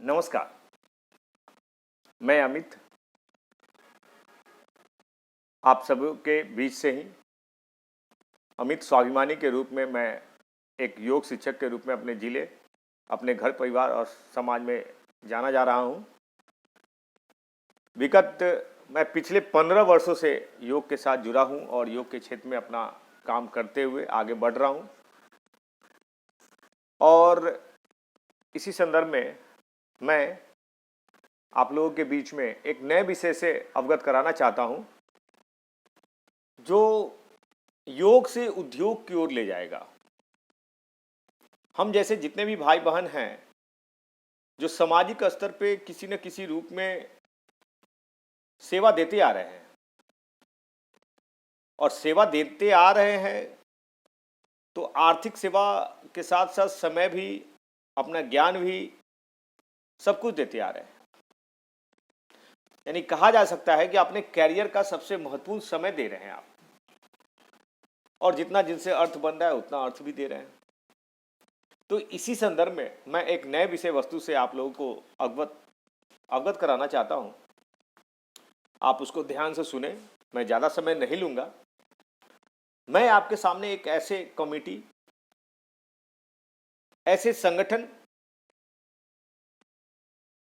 नमस्कार। मैं अमित आप सबों के बीच से ही अमित स्वाभिमानी के रूप में मैं एक योग शिक्षक के रूप में अपने जिले, अपने घर परिवार और समाज में जाना जा रहा हूँ। विगत मैं पिछले 15 वर्षों से योग के साथ जुड़ा हूँ और योग के क्षेत्र में अपना काम करते हुए आगे बढ़ रहा हूँ। और इसी संदर्भ में मैं आप लोगों के बीच में एक नए विषय से अवगत कराना चाहता हूँ जो योग से उद्योग की ओर ले जाएगा। हम जैसे जितने भी भाई बहन हैं जो सामाजिक स्तर पे किसी न किसी रूप में सेवा देते आ रहे हैं और सेवा देते आ रहे हैं तो आर्थिक सेवा के साथ साथ समय भी, अपना ज्ञान भी, सब कुछ देते आ रहे हैं। यानी कहा जा सकता है कि अपने कैरियर का सबसे महत्वपूर्ण समय दे रहे हैं आप, और जितना जिनसे अर्थ बन रहा है उतना अर्थ भी दे रहे हैं। तो इसी संदर्भ में मैं एक नए विषय वस्तु से आप लोगों को अवगत कराना चाहता हूं। आप उसको ध्यान से सुने, मैं ज़्यादा समय नहीं लूंगा। मैं आपके सामने एक ऐसे कमेटी, ऐसे संगठन,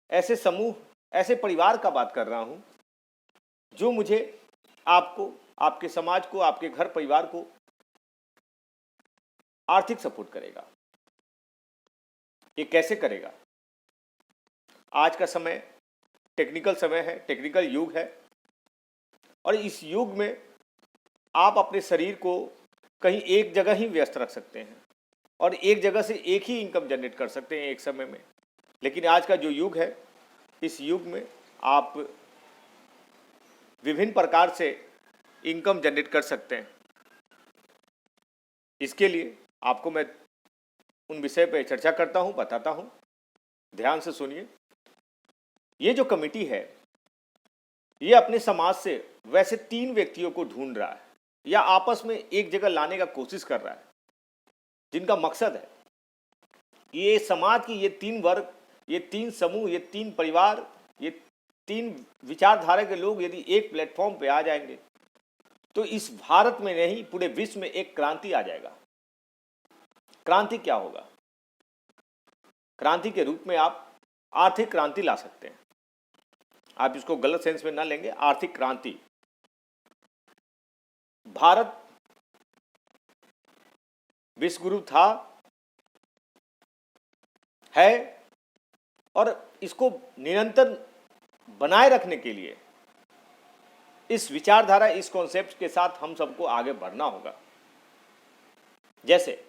ऐसे समूह, ऐसे परिवार का बात कर रहा हूं जो मुझे, आपको, आपके समाज को, आपके घर परिवार को आर्थिक सपोर्ट करेगा। ये कैसे करेगा? आज का समय टेक्निकल समय है, टेक्निकल युग है, और इस युग में आप अपने शरीर को कहीं एक जगह ही व्यस्त रख सकते हैं और एक जगह से एक ही इनकम जनरेट कर सकते हैं एक समय में। लेकिन आज का जो युग है, इस युग में आप विभिन्न प्रकार से इनकम जनरेट कर सकते हैं। इसके लिए आपको मैं उन विषय पर चर्चा करता हूं, बताता हूं। ध्यान से सुनिए। ये जो कमेटी है, ये अपने समाज से वैसे 3 व्यक्तियों को ढूंढ रहा है या आपस में एक जगह लाने का कोशिश कर रहा है, जिनका मकसद है ये समाज की ये 3 वर्ग, ये 3 समूह, ये 3 परिवार, ये 3 विचारधारा के लोग यदि एक प्लेटफॉर्म पे आ जाएंगे तो इस भारत में नहीं, पूरे विश्व में एक क्रांति आ जाएगा। क्रांति क्या होगा? क्रांति के रूप में आप आर्थिक क्रांति ला सकते हैं। आप इसको गलत सेंस में ना लेंगे। आर्थिक क्रांति, भारत विश्व गुरु था, है, और इसको निरंतर बनाए रखने के लिए इस विचारधारा, इस कॉन्सेप्ट के साथ हम सबको आगे बढ़ना होगा। जैसे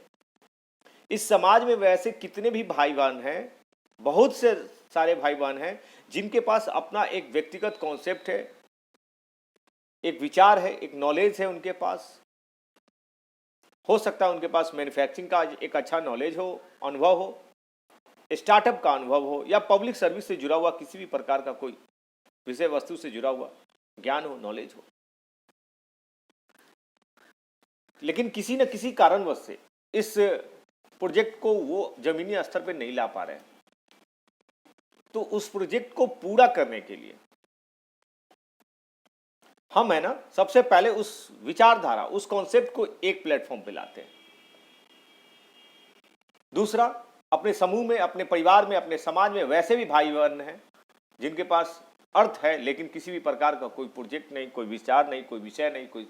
इस समाज में वैसे कितने भी भाई बहन हैं, बहुत से सारे भाई बहन हैं जिनके पास अपना एक व्यक्तिगत कॉन्सेप्ट है, एक विचार है, एक नॉलेज है उनके पास। हो सकता है उनके पास मैन्युफैक्चरिंग का एक अच्छा नॉलेज हो, अनुभव हो, स्टार्टअप का अनुभव हो, या पब्लिक सर्विस से जुड़ा हुआ किसी भी प्रकार का कोई विषय वस्तु से जुड़ा हुआ ज्ञान हो, नॉलेज हो। लेकिन किसी न किसी कारणवश से इस प्रोजेक्ट को वो जमीनी स्तर पर नहीं ला पा रहे हैं। तो उस प्रोजेक्ट को पूरा करने के लिए हम, है ना, सबसे पहले उस विचारधारा, उस कॉन्सेप्ट को एक प्लेटफॉर्म पे लाते हैं। दूसरा, अपने समूह में, अपने परिवार में, अपने समाज में वैसे भी भाई बहन हैं जिनके पास अर्थ है लेकिन किसी भी प्रकार का कोई प्रोजेक्ट नहीं, कोई विचार नहीं, कोई विषय नहीं, कोई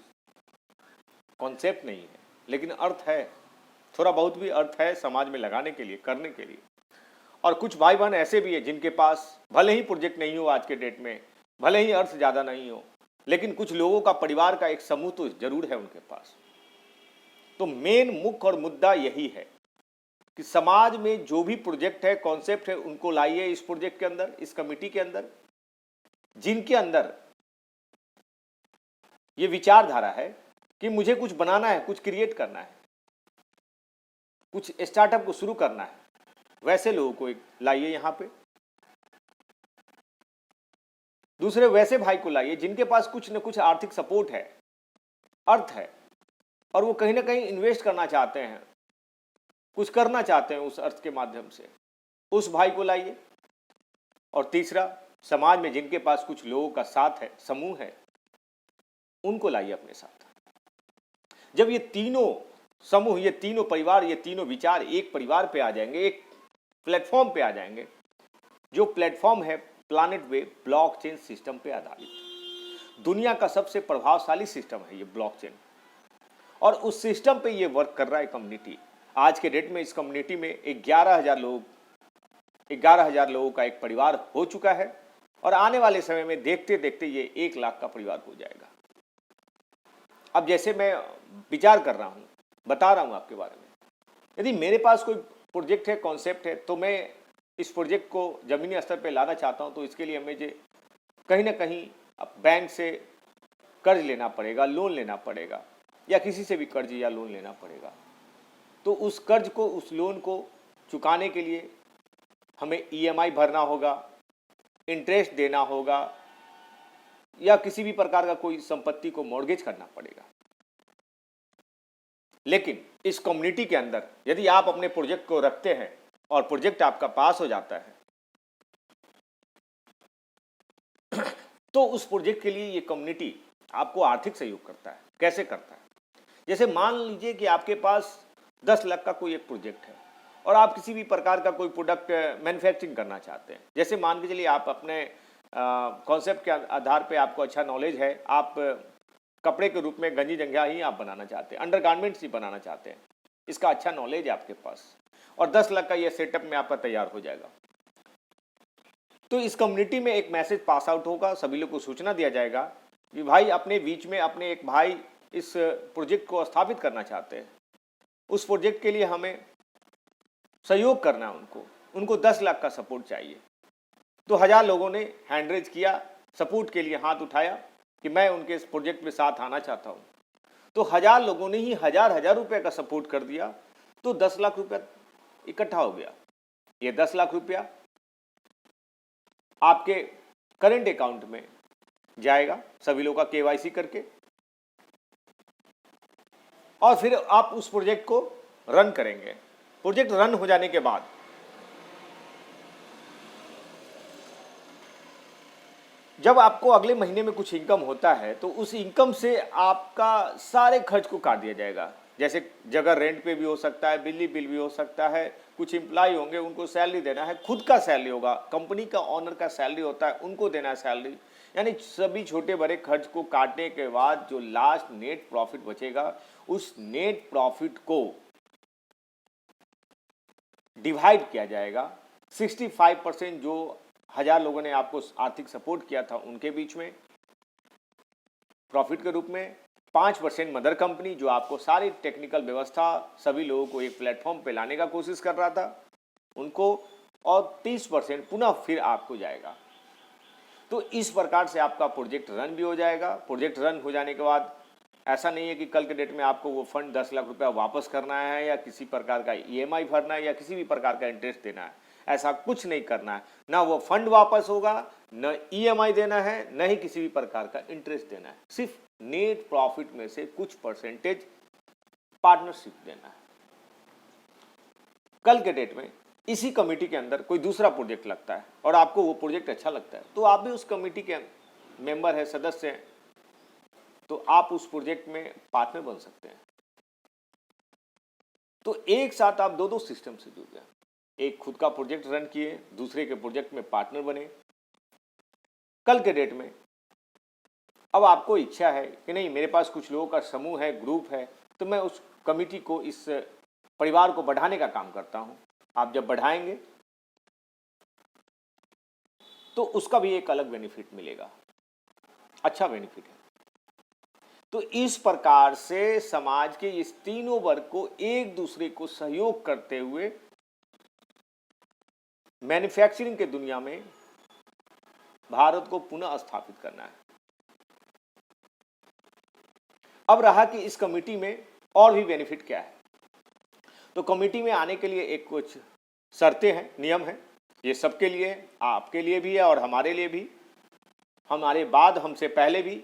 कॉन्सेप्ट नहीं है, लेकिन अर्थ है, थोड़ा बहुत भी अर्थ है समाज में लगाने के लिए, करने के लिए। और कुछ भाई बहन ऐसे भी है जिनके पास भले ही प्रोजेक्ट नहीं हो आज के डेट में, भले ही अर्थ ज़्यादा नहीं हो, लेकिन कुछ लोगों का, परिवार का एक समूह तो जरूर है उनके पास। तो मेन, मुख्य और मुद्दा यही है कि समाज में जो भी प्रोजेक्ट है, कॉन्सेप्ट है, उनको लाइए इस प्रोजेक्ट के अंदर, इस कमेटी के अंदर, जिनके अंदर ये विचारधारा है कि मुझे कुछ बनाना है, कुछ क्रिएट करना है, कुछ स्टार्टअप को शुरू करना है। वैसे लोगों को एक लाइए यहां पे। दूसरे वैसे भाई को लाइए जिनके पास कुछ न कुछ आर्थिक सपोर्ट है, अर्थ है, और वो कहीं ना कहीं इन्वेस्ट करना चाहते हैं, कुछ करना चाहते हैं उस अर्थ के माध्यम से। उस भाई को लाइए। और तीसरा, समाज में जिनके पास कुछ लोगों का साथ है, समूह है, उनको लाइए अपने साथ। जब ये तीनों समूह, ये तीनों परिवार, ये तीनों विचार एक परिवार पे आ जाएंगे, एक प्लेटफॉर्म पे आ जाएंगे, जो प्लेटफॉर्म है प्लैनेट वे ब्लॉकचेन सिस्टम पे आधारित। दुनिया का सबसे प्रभावशाली सिस्टम है ये ब्लॉकचेन, और उस सिस्टम पे ये वर्क कर रहा है कम्युनिटी। आज के डेट में इस कम्युनिटी में 11,000 लोगों का एक परिवार हो चुका है, और आने वाले समय में देखते देखते ये 1 लाख का परिवार हो जाएगा। अब जैसे मैं विचार कर रहा हूँ, बता रहा हूँ आपके बारे में, यदि मेरे पास कोई प्रोजेक्ट है, कॉन्सेप्ट है, तो मैं इस प्रोजेक्ट को ज़मीनी स्तर पे लाना चाहता हूँ, तो इसके लिए मुझे कहीं ना कहीं बैंक से कर्ज लेना पड़ेगा, लोन लेना पड़ेगा, या किसी से भी कर्ज या लोन लेना पड़ेगा। तो उस कर्ज को, उस लोन को चुकाने के लिए हमें EMI भरना होगा, इंटरेस्ट देना होगा, या किसी भी प्रकार का कोई संपत्ति को मॉर्गेज करना पड़ेगा। लेकिन इस कम्युनिटी के अंदर यदि आप अपने प्रोजेक्ट को रखते हैं और प्रोजेक्ट आपका पास हो जाता है, तो उस प्रोजेक्ट के लिए ये कम्युनिटी आपको आर्थिक सहयोग करता है। कैसे करता है? जैसे मान लीजिए कि आपके पास 10 लाख का कोई एक प्रोजेक्ट है, और आप किसी भी प्रकार का कोई प्रोडक्ट मैन्युफैक्चरिंग करना चाहते हैं। जैसे मान के चलिए आप अपने कॉन्सेप्ट के आधार पे आपको अच्छा नॉलेज है, आप कपड़े के रूप में गंजी जंघिया ही आप बनाना चाहते हैं, अंडरगारमेंट्स ही बनाना चाहते हैं, इसका अच्छा नॉलेज है आपके पास, और 10 लाख का ये सेटअप में आपका तैयार हो जाएगा। तो इस कम्युनिटी में एक मैसेज पास आउट होगा, सभी लोग को सूचना दिया जाएगा कि भाई अपने बीच में अपने एक भाई इस प्रोजेक्ट को स्थापित करना चाहते हैं, उस प्रोजेक्ट के लिए हमें सहयोग करना है, उनको 10 लाख का सपोर्ट चाहिए। तो 1000 लोगों ने हैंड रेज किया, सपोर्ट के लिए हाथ उठाया कि मैं उनके इस प्रोजेक्ट में साथ आना चाहता हूँ। तो 1000 लोगों ने ही 1000 रुपये का सपोर्ट कर दिया, तो 10 लाख रुपया इकट्ठा हो गया। ये 10 लाख रुपया आपके करंट अकाउंट में जाएगा, सभी लोगों का KYC करके, और फिर आप उस प्रोजेक्ट को रन करेंगे। प्रोजेक्ट रन हो जाने के बाद जब आपको अगले महीने में कुछ इनकम होता है, तो उस इनकम से आपका सारे खर्च को काट दिया जाएगा। जैसे जगह रेंट पे भी हो सकता है, बिजली बिल भी हो सकता है, कुछ एम्प्लॉय होंगे उनको सैलरी देना है, खुद का सैलरी होगा, कंपनी का ऑनर का सैलरी होता है उनको देना है सैलरी, यानी सभी छोटे बड़े खर्च को काटने के बाद जो लास्ट नेट प्रॉफिट बचेगा, उस नेट प्रॉफिट को डिवाइड किया जाएगा 65% जो 1000 लोगों ने आपको आर्थिक सपोर्ट किया था उनके बीच में प्रॉफिट के रूप में, 5% मदर कंपनी जो आपको सारी टेक्निकल व्यवस्था, सभी लोगों को एक प्लेटफॉर्म पे लाने का कोशिश कर रहा था उनको, और 30% पुनः फिर आपको जाएगा। तो इस प्रकार से आपका प्रोजेक्ट रन भी हो जाएगा। प्रोजेक्ट रन हो जाने के बाद ऐसा नहीं है कि कल के डेट में आपको वो फंड 10 लाख रुपया वापस करना है, या किसी प्रकार का EMI भरना है, या किसी भी प्रकार का इंटरेस्ट देना है, ऐसा कुछ नहीं करना है। ना वो फंड वापस होगा, न EMI देना है, न ही किसी भी प्रकार का इंटरेस्ट देना है, सिर्फ नेट प्रॉफिट में से कुछ परसेंटेज पार्टनरशिप देना है। कल के डेट में इसी कमेटी के अंदर कोई दूसरा प्रोजेक्ट लगता है और आपको वो प्रोजेक्ट अच्छा लगता है, तो आप भी उस कमेटी के मेंबर है, सदस्य हैं, तो आप उस प्रोजेक्ट में पार्टनर बन सकते हैं। तो एक साथ आप दो सिस्टम से जुड़ गए, एक खुद का प्रोजेक्ट रन किए, दूसरे के प्रोजेक्ट में पार्टनर बने। कल के डेट में अब आपको इच्छा है कि नहीं, मेरे पास कुछ लोगों का समूह है, ग्रुप है, तो मैं उस कमेटी को, इस परिवार को बढ़ाने का काम करता हूं। आप जब बढ़ाएंगे तो उसका भी एक अलग बेनिफिट मिलेगा, अच्छा बेनिफिट है। तो इस प्रकार से समाज के इस तीनों वर्ग को एक दूसरे को सहयोग करते हुए मैन्युफैक्चरिंग के दुनिया में भारत को पुनः स्थापित करना है। अब रहा कि इस कमेटी में और भी बेनिफिट क्या है। तो कमेटी में आने के लिए एक कुछ शर्तें हैं, नियम हैं, ये सबके लिए, आपके लिए भी है और हमारे लिए भी, हमारे बाद हमसे पहले भी